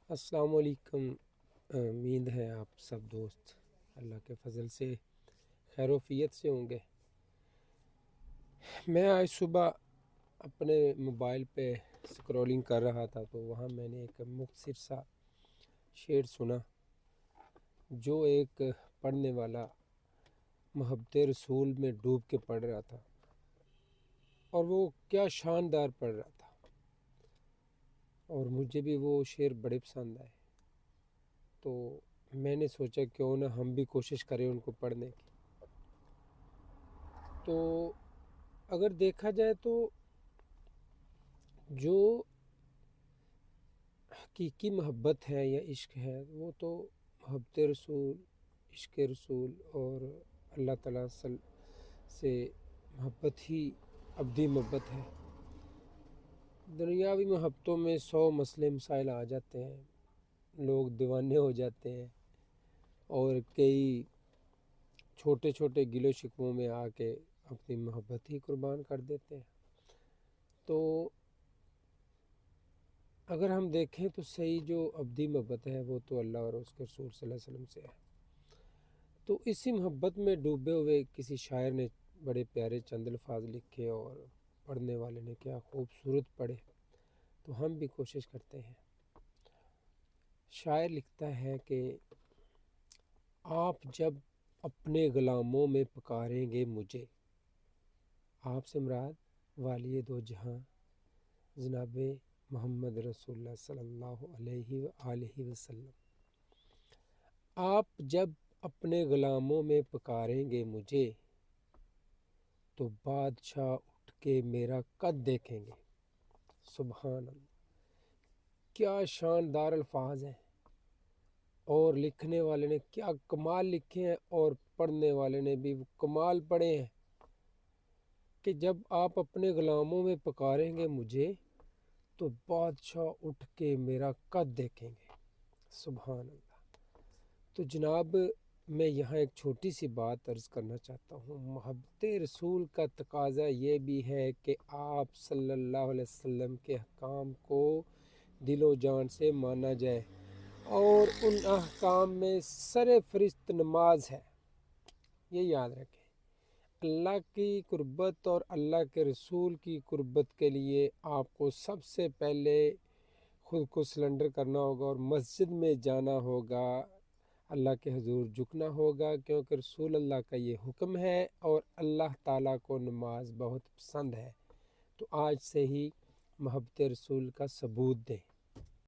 السلام علیکم۔ امید ہے آپ سب دوست اللہ کے فضل سے خیر وفیت سے ہوں گے۔ میں آج صبح اپنے موبائل پہ سکرولنگ کر رہا تھا تو وہاں میں نے ایک مختصر سا شعر سنا جو ایک پڑھنے والا محبت رسول میں ڈوب کے پڑھ رہا تھا، اور وہ کیا شاندار پڑھ رہا تھا، اور مجھے بھی وہ شعر بڑے پسند آئے۔ تو میں نے سوچا کیوں نہ ہم بھی کوشش کریں ان کو پڑھنے کی۔ تو اگر دیکھا جائے تو جو حقیقی محبت ہے یا عشق ہے وہ تو محبت رسول، عشق رسول اور اللہ تعالیٰ سے محبت ہی ابدی محبت ہے۔ دنیاوی محبتوں میں 100 مسئلے مسائل آ جاتے ہیں، لوگ دیوانے ہو جاتے ہیں اور کئی چھوٹے چھوٹے گل و شکووں میں آ کے اپنی محبت ہی قربان کر دیتے ہیں۔ تو اگر ہم دیکھیں تو صحیح جو ابدی محبت ہے وہ تو اللہ اور اس کے رسول صلی اللہ علیہ وسلم سے ہے۔ تو اسی محبت میں ڈوبے ہوئے کسی شاعر نے بڑے پیارے چند الفاظ لکھے اور پڑھنے والے نے کیا خوبصورت پڑھے، تو ہم بھی کوشش کرتے ہیں۔ شاعر لکھتا ہے کہ آپ جب اپنے غلاموں میں پکاریں گے مجھے، آپ سے مراد والی دو جہاں جناب محمد رسول اللہ صلی اللہ علیہ وآلہ وسلم، آپ جب اپنے غلاموں میں پکاریں گے مجھے تو بادشاہ اٹھ کے میرا قد دیکھیں گے۔ سبحان اللہ، کیا شاندار الفاظ ہیں، اور لکھنے والے نے کیا کمال لکھے ہیں اور پڑھنے والے نے بھی وہ کمال پڑھے ہیں کہ جب آپ اپنے غلاموں میں پکاریں گے مجھے تو بادشاہ اٹھ کے میرا قد دیکھیں گے۔ سبحان اللہ۔ تو جناب میں یہاں ایک چھوٹی سی بات عرض کرنا چاہتا ہوں۔ محبت رسول کا تقاضا یہ بھی ہے کہ آپ صلی اللہ علیہ وسلم کے احکام کو دل و جان سے مانا جائے، اور ان احکام میں سر فہرست نماز ہے۔ یہ یاد رکھیں، اللہ کی قربت اور اللہ کے رسول کی قربت کے لیے آپ کو سب سے پہلے خود کو سلنڈر کرنا ہوگا اور مسجد میں جانا ہوگا، اللہ کے حضور جھکنا ہوگا، کیونکہ رسول اللہ کا یہ حکم ہے اور اللہ تعالیٰ کو نماز بہت پسند ہے۔ تو آج سے ہی محبت رسول کا ثبوت دیں۔